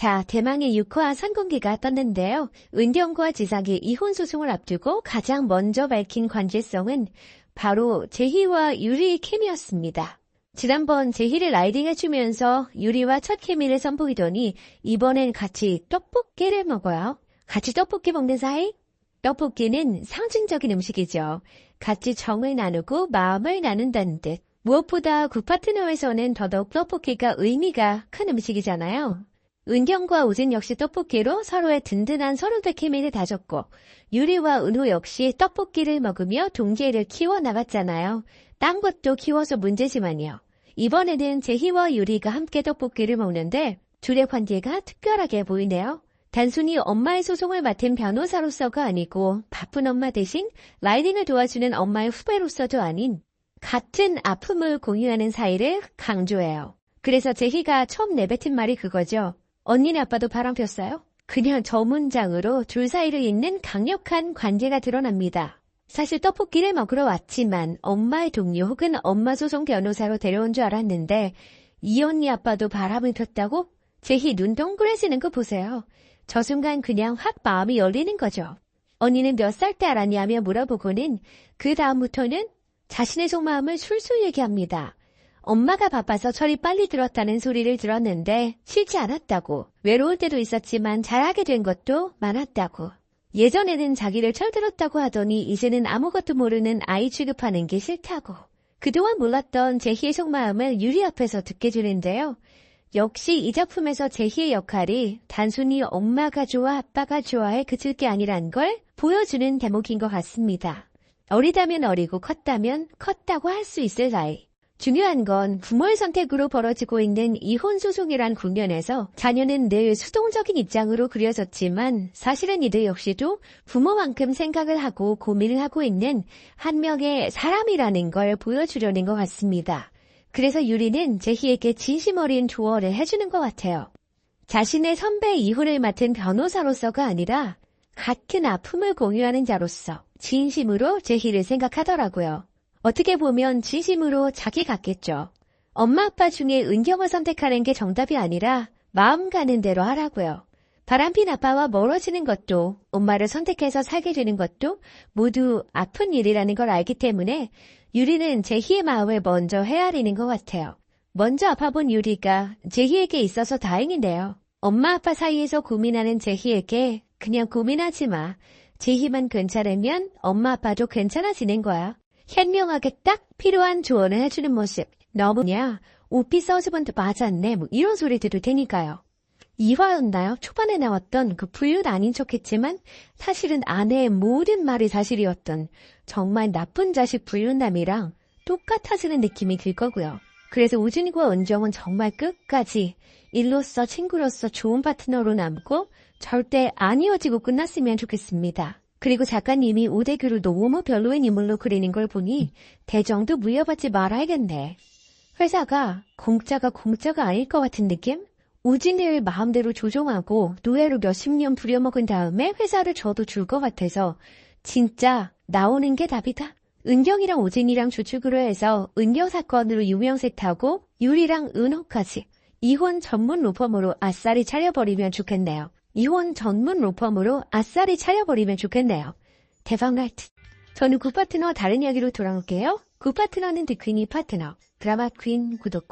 자, 대망의 6화 선공개가 떴는데요. 은경과 지상의 이혼 소송을 앞두고 가장 먼저 밝힌 관계성은 바로 제희와 유리의 케미였습니다. 지난번 제희를 라이딩해주면서 유리와 첫 케미를 선보이더니 이번엔 같이 떡볶이를 먹어요. 같이 떡볶이 먹는 사이? 떡볶이는 상징적인 음식이죠. 같이 정을 나누고 마음을 나눈다는 뜻. 무엇보다 굿파트너에서는 더더욱 떡볶이가 의미가 큰 음식이잖아요. 은경과 우진 역시 떡볶이로 서로의 든든한 서로의 케미를 다졌고 유리와 은호 역시 떡볶이를 먹으며 동기를 키워나갔잖아요. 딴 것도 키워서 문제지만요. 이번에는 제희와 유리가 함께 떡볶이를 먹는데 둘의 관계가 특별하게 보이네요. 단순히 엄마의 소송을 맡은 변호사로서가 아니고 바쁜 엄마 대신 라이딩을 도와주는 엄마의 후배로서도 아닌 같은 아픔을 공유하는 사이를 강조해요. 그래서 제희가 처음 내뱉은 말이 그거죠. 언니네 아빠도 바람 폈어요? 그냥 저 문장으로 둘 사이를 잇는 강력한 관계가 드러납니다. 사실 떡볶이를 먹으러 왔지만 엄마의 동료 혹은 엄마 소송 변호사로 데려온 줄 알았는데 이 언니 아빠도 바람을 폈다고? 제희 눈 동그래지는 거 보세요. 저 순간 그냥 확 마음이 열리는 거죠. 언니는 몇 살 때 알았냐며 물어보고는 그 다음부터는 자신의 속마음을 술술 얘기합니다. 엄마가 바빠서 철이 빨리 들었다는 소리를 들었는데 싫지 않았다고. 외로울 때도 있었지만 잘하게 된 것도 많았다고. 예전에는 자기를 철들었다고 하더니 이제는 아무것도 모르는 아이 취급하는 게 싫다고. 그동안 몰랐던 제희의 속마음을 유리 앞에서 듣게 되는데요. 역시 이 작품에서 제희의 역할이 단순히 엄마가 좋아 아빠가 좋아해 그칠 게 아니란 걸 보여주는 대목인 것 같습니다. 어리다면 어리고 컸다면 컸다고 할 수 있을 나이. 중요한 건 부모의 선택으로 벌어지고 있는 이혼 소송이란 국면에서 자녀는 늘 수동적인 입장으로 그려졌지만 사실은 이들 역시도 부모만큼 생각을 하고 고민을 하고 있는 한 명의 사람이라는 걸 보여주려는 것 같습니다. 그래서 유리는 제희에게 진심 어린 조언을 해주는 것 같아요. 자신의 선배 이혼을 맡은 변호사로서가 아니라 같은 아픔을 공유하는 자로서 진심으로 제희를 생각하더라고요. 어떻게 보면 진심으로 자기 같겠죠. 엄마 아빠 중에 은경을 선택하는 게 정답이 아니라 마음 가는 대로 하라고요. 바람핀 아빠와 멀어지는 것도 엄마를 선택해서 살게 되는 것도 모두 아픈 일이라는 걸 알기 때문에 유리는 제희의 마음을 먼저 헤아리는 것 같아요. 먼저 아파본 유리가 제희에게 있어서 다행이네요. 엄마 아빠 사이에서 고민하는 제희에게 그냥 고민하지 마. 제희만 괜찮으면 엄마 아빠도 괜찮아지는 거야. 현명하게 딱 필요한 조언을 해주는 모습. 너무냐? 오피스 허즈번드 맞았네. 뭐 이런 소리 들을 테니까요. 2화였나요? 초반에 나왔던 그 불륜 아닌 척했지만 사실은 아내의 모든 말이 사실이었던 정말 나쁜 자식 불륜남이랑 똑같아지는 느낌이 들 거고요. 그래서 우진이와 은정은 정말 끝까지 일로서 친구로서 좋은 파트너로 남고 절대 안 이어지고 끝났으면 좋겠습니다. 그리고 작가님이 우대규를 너무 별로인 인물로 그리는 걸 보니 대정도 물려받지 말아야겠네. 회사가 공짜가 아닐 것 같은 느낌? 우진이를 마음대로 조종하고 노예로 몇십 년 부려먹은 다음에 회사를 저도 줄 것 같아서 진짜 나오는 게 답이다. 은경이랑 우진이랑 주축으로 해서 은경 사건으로 유명세 타고 유리랑 은호까지 이혼 전문 로펌으로 아싸리 차려버리면 좋겠네요. 이혼 전문 로펌으로 아싸리 차려버리면 좋겠네요. 대박 날 듯. 저는 굿파트너 다른 이야기로 돌아올게요. 굿파트너는 득퀸이 파트너. 드라마 퀸 구독.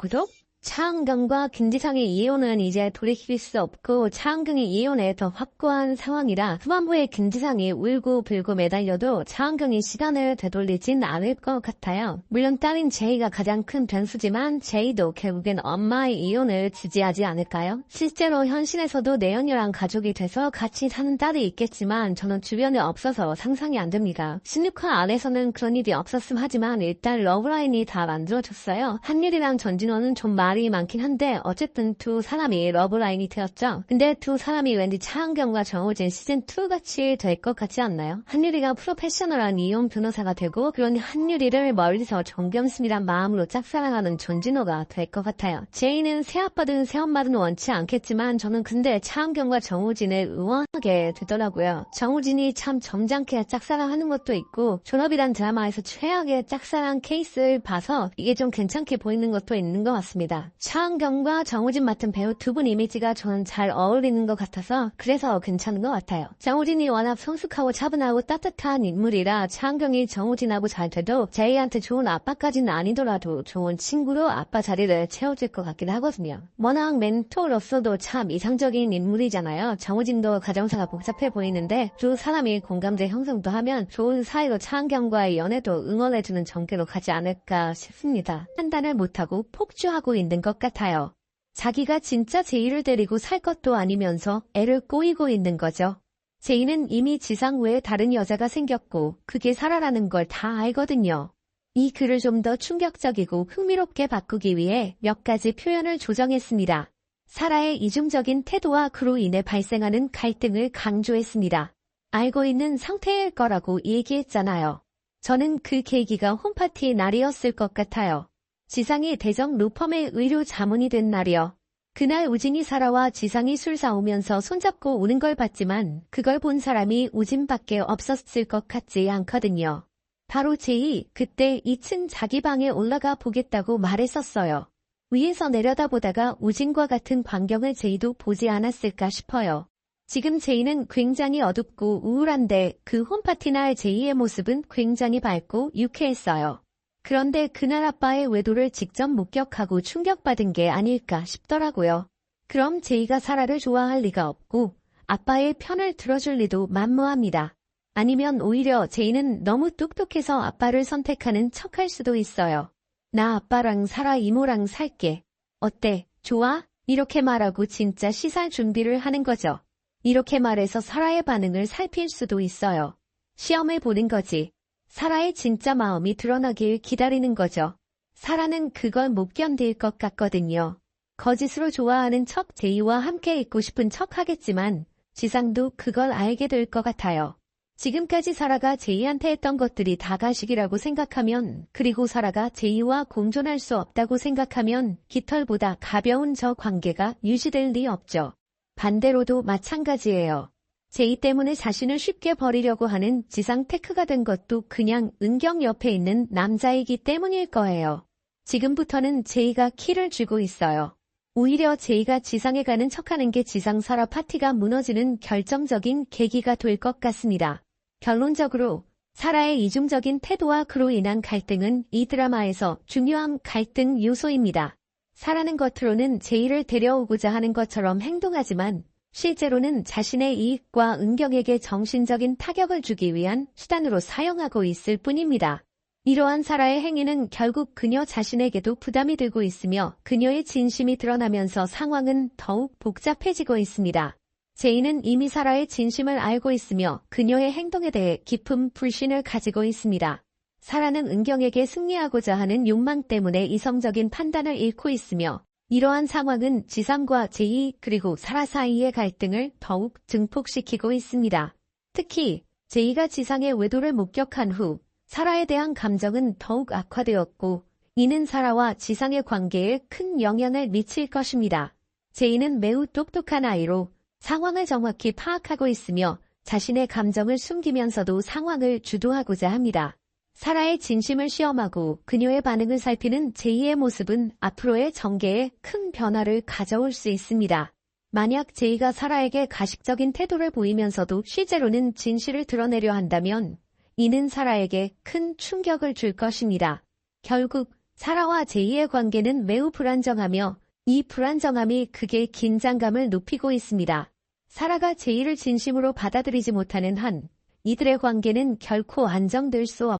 차은경과 김지성의 이혼은 이제 돌이킬 수 없고 차은경의 이혼에 더 확고한 상황이라 후반부에 김지성이 울고 불고 매달려도 차은경이 시간을 되돌리진 않을 것 같아요. 물론 딸인 제이가 가장 큰 변수지만 제이도 결국엔 엄마의 이혼을 지지하지 않을까요? 실제로 현실에서도 내연녀랑 가족이 돼서 같이 사는 딸이 있겠지만 저는 주변에 없어서 상상이 안 됩니다. 16화 안에서는 그런 일이 없었음 하지만 일단 러브라인이 다 만들어졌어요. 한율이랑 전진원은 좀 말이 많긴 한데 어쨌든 두 사람이 러브라인이 되었죠. 근데 두 사람이 왠지 차은경과 정우진 시즌2 같이 될 것 같지 않나요? 한유리가 프로페셔널한 이혼 변호사가 되고 그런 한유리를 멀리서 정겸승이란 마음으로 짝사랑하는 전진호가 될 것 같아요. 제이는 새아빠든 새엄마든 원치 않겠지만 저는 근데 차은경과 정우진을 응원하게 되더라고요. 정우진이 참 점잖게 짝사랑하는 것도 있고 존업이란 드라마에서 최악의 짝사랑 케이스를 봐서 이게 좀 괜찮게 보이는 것도 있는 것 같습니다. 있습니다. 차은경과 정우진 맡은 배우 두 분 이미지가 저는 잘 어울리는 것 같아서 그래서 괜찮은 것 같아요. 정우진이 워낙 성숙하고 차분하고 따뜻한 인물이라 차은경이 정우진하고 잘 돼도 제이한테 좋은 아빠까지는 아니더라도 좋은 친구로 아빠 자리를 채워줄 것 같긴 하거든요. 워낙 멘토로서도 참 이상적인 인물이잖아요. 정우진도 가정사가 복잡해 보이는데 두 사람이 공감대 형성도 하면 좋은 사이로 차은경과의 연애도 응원해주는 전개로 가지 않을까 싶습니다. 판단을 못하고 폭주하고 있는 것 같아요. 자기가 진짜 제이를 데리고 살 것도 아니면서 애를 꼬이고 있는 거죠. 제이는 이미 지상 외에 다른 여자가 생겼고 그게 사라라는 걸 다 알거든요. 이 글을 좀 더 충격적이고 흥미롭게 바꾸기 위해 몇 가지 표현을 조정했습니다. 사라의 이중적인 태도와 그로 인해 발생하는 갈등을 강조했습니다. 알고 있는 상태일 거라고 얘기했잖아요. 저는 그 계기가 홈파티 날이었을 것 같아요. 지상이 대정 로펌의 의료 자문이 된 날이요. 그날 우진이 사라와 지상이 술 사오면서 손잡고 오는 걸 봤지만 그걸 본 사람이 우진밖에 없었을 것 같지 않거든요. 바로 제이, 그때 2층 자기 방에 올라가 보겠다고 말했었어요. 위에서 내려다보다가 우진과 같은 광경을 제이도 보지 않았을까 싶어요. 지금 제이는 굉장히 어둡고 우울한데 그 홈파티 날 제이의 모습은 굉장히 밝고 유쾌했어요. 그런데 그날 아빠의 외도를 직접 목격하고 충격받은 게 아닐까 싶더라고요. 그럼 제이가 사라를 좋아할 리가 없고 아빠의 편을 들어줄 리도 만무합니다. 아니면 오히려 제이는 너무 똑똑해서 아빠를 선택하는 척할 수도 있어요. 나 아빠랑 사라 이모랑 살게. 어때? 좋아? 이렇게 말하고 진짜 시살 준비를 하는 거죠. 이렇게 말해서 사라의 반응을 살필 수도 있어요. 시험해 보는 거지. 사라의 진짜 마음이 드러나길 기다리는 거죠. 사라는 그걸 못 견딜 것 같거든요. 거짓으로 좋아하는 척 제이와 함께 있고 싶은 척 하겠지만 지상도 그걸 알게 될 것 같아요. 지금까지 사라가 제이한테 했던 것들이 다 가식이라고 생각하면 그리고 사라가 제이와 공존할 수 없다고 생각하면 깃털보다 가벼운 저 관계가 유지될 리 없죠. 반대로도 마찬가지예요. 제이 때문에 자신을 쉽게 버리려고 하는 지상 테크가 된 것도 그냥 은경 옆에 있는 남자이기 때문일 거예요. 지금부터는 제이가 키를 쥐고 있어요. 오히려 제이가 지상에 가는 척하는 게 지상 사라 파티가 무너지는 결정적인 계기가 될 것 같습니다. 결론적으로 사라의 이중적인 태도와 그로 인한 갈등은 이 드라마에서 중요한 갈등 요소입니다. 사라는 겉으로는 제이를 데려오고자 하는 것처럼 행동하지만 실제로는 자신의 이익과 은경에게 정신적인 타격을 주기 위한 수단으로 사용하고 있을 뿐입니다. 이러한 사라의 행위는 결국 그녀 자신에게도 부담이 되고 있으며 그녀의 진심이 드러나면서 상황은 더욱 복잡해지고 있습니다. 제이는 이미 사라의 진심을 알고 있으며 그녀의 행동에 대해 깊은 불신을 가지고 있습니다. 사라는 은경에게 승리하고자 하는 욕망 때문에 이성적인 판단을 잃고 있으며 이러한 상황은 지상과 제이 그리고 사라 사이의 갈등을 더욱 증폭시키고 있습니다. 특히 제이가 지상의 외도를 목격한 후 사라에 대한 감정은 더욱 악화되었고 이는 사라와 지상의 관계에 큰 영향을 미칠 것입니다. 제이는 매우 똑똑한 아이로 상황을 정확히 파악하고 있으며 자신의 감정을 숨기면서도 상황을 주도하고자 합니다. 사라의 진심을 시험하고 그녀의 반응을 살피는 제이의 모습은 앞으로의 전개에 큰 변화를 가져올 수 있습니다. 만약 제이가 사라에게 가식적인 태도를 보이면서도 실제로는 진실을 드러내려 한다면 이는 사라에게 큰 충격을 줄 것입니다. 결국 사라와 제이의 관계는 매우 불안정하며 이 불안정함이 극의 긴장감을 높이고 있습니다. 사라가 제이를 진심으로 받아들이지 못하는 한 이들의 관계는 결코 안정될 수 없습니다.